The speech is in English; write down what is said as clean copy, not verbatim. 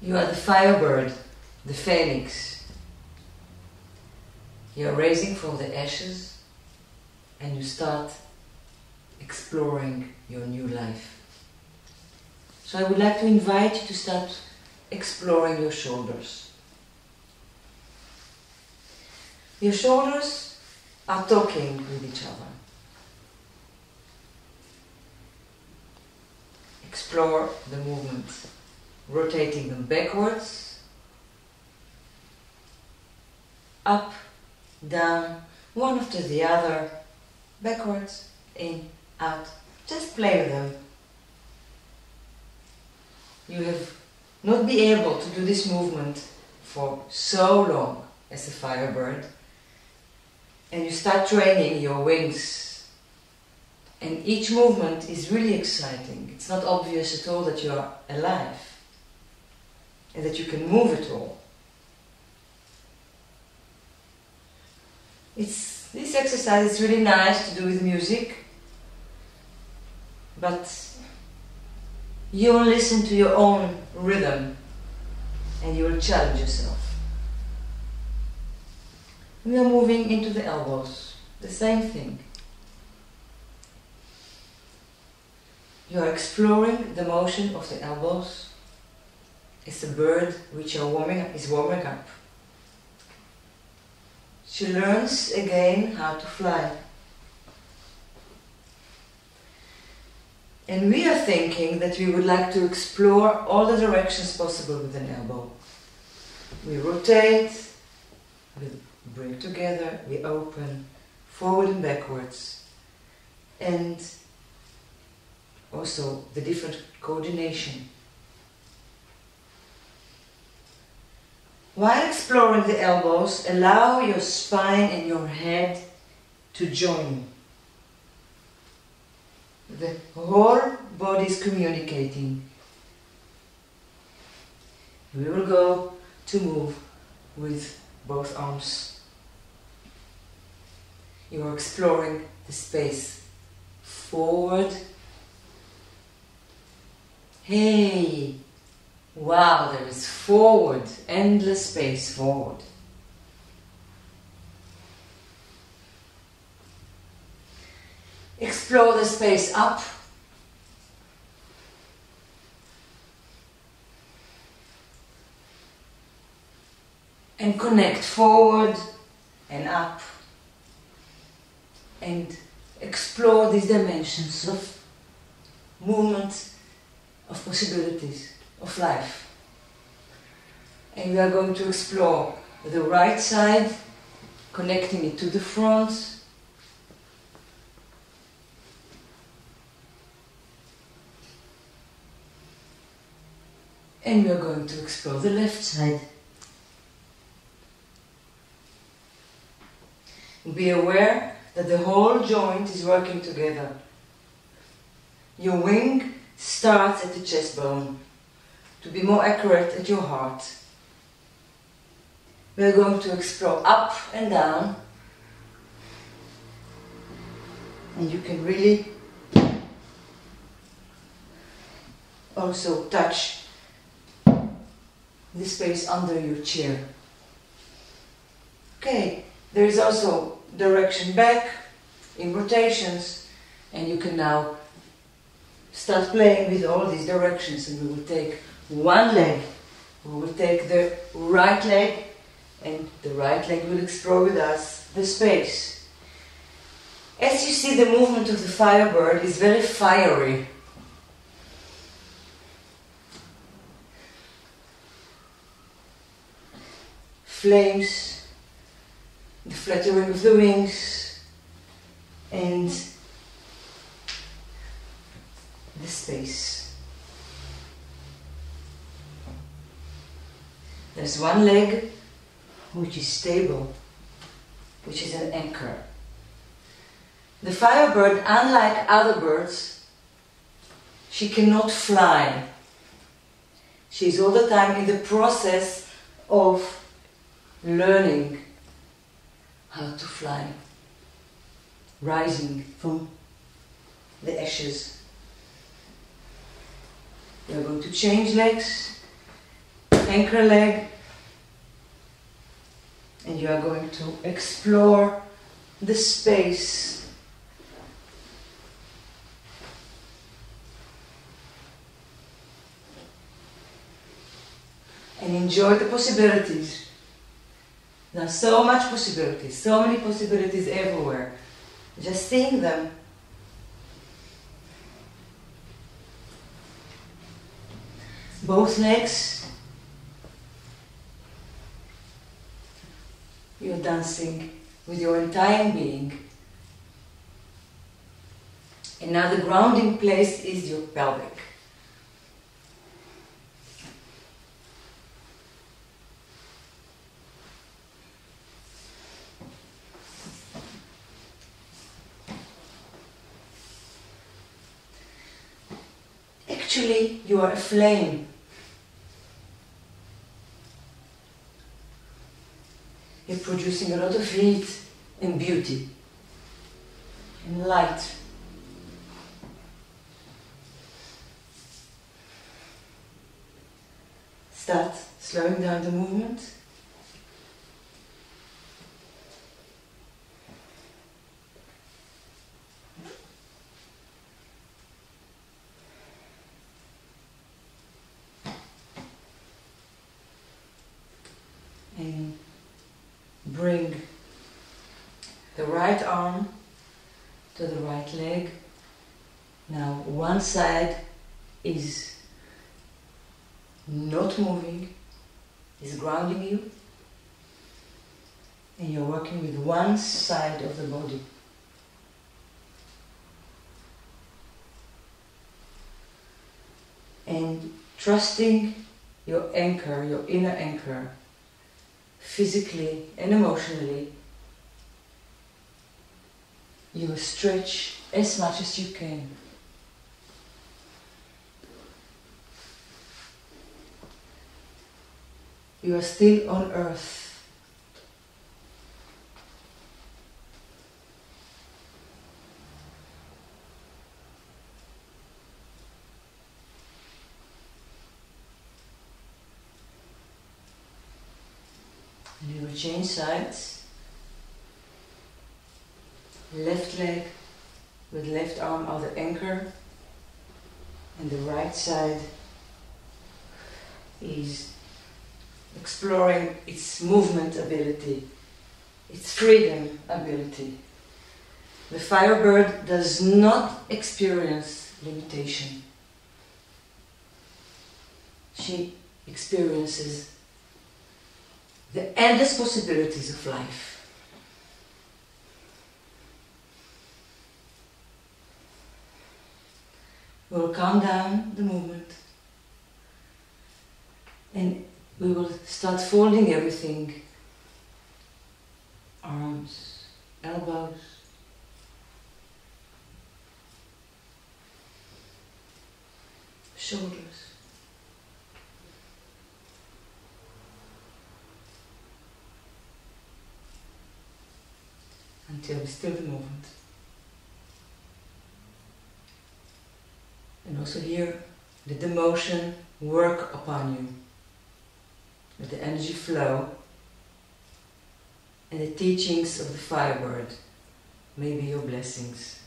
You are the firebird, the phoenix. You are raising from the ashes and you start exploring your new life. So I would like to invite you to start exploring your shoulders. Your shoulders are talking with each other. Explore the movement, rotating them backwards, up, down, one after the other, backwards, in, out. Just play with them. You have not been able to do this movement for so long as a firebird, and you start training your wings. And each movement is really exciting. It's not obvious at all that you are alive and that you can move at all. This exercise is really nice to do with music, but you'll listen to your own rhythm and you will challenge yourself. We are moving into the elbows, the same thing. You are exploring the motion of the elbows as a bird which is warming up. She learns again how to fly. And we are thinking that we would like to explore all the directions possible with an elbow. We rotate, we bring together, we open, forward and backwards, and also the different coordination. While exploring the elbows, allow your spine and your head to join. The whole body is communicating. We will go to move with both arms. You are exploring the space forward. Hey! Wow, there is forward, endless space forward. Explore the space up. And connect forward and up. And explore these dimensions of movement, of possibilities, of life. And we are going to explore the right side, connecting it to the front. And we are going to explore the left side. Be aware that the whole joint is working together. Your wing starts at the chest bone. To be more accurate, at your heart. We are going to explore up and down. And you can really also touch the space under your chair. Okay, there is also direction back in rotations, and you can now start playing with all these directions. And we will take one leg, we will take the right leg, and the right leg will explore with us the space. As you see, the movement of the firebird is very fiery. Flames, the fluttering of the wings, and the space. There's one leg which is stable, which is an anchor. The firebird, unlike other birds, she cannot fly. She is all the time in the process of learning how to fly, rising from the ashes. We are going to change legs. anchor leg, and you are going to explore the space. And enjoy the possibilities. There are so much possibilities, so many possibilities everywhere. Just seeing them. Both legs. You're dancing with your entire being. And now the grounding place is your pelvic. Actually, you are a flame. You're producing a lot of heat and beauty and light. Start slowing down the movement. And bring the right arm to the right leg. Now one side is not moving, is grounding you, and you're working with one side of the body. And trusting your anchor, your inner anchor, physically and emotionally, you stretch as much as you can. You are still on earth. And you will change sides. Left leg with left arm out the anchor, and the right side is exploring its movement ability, its freedom ability. The firebird does not experience limitation. She experiences the endless possibilities of life. We will calm down the movement, and we will start folding everything. Arms, elbows, shoulders. Until we still the movement. And also here, let the motion work upon you. Let the energy flow, and the teachings of the firebird may be your blessings.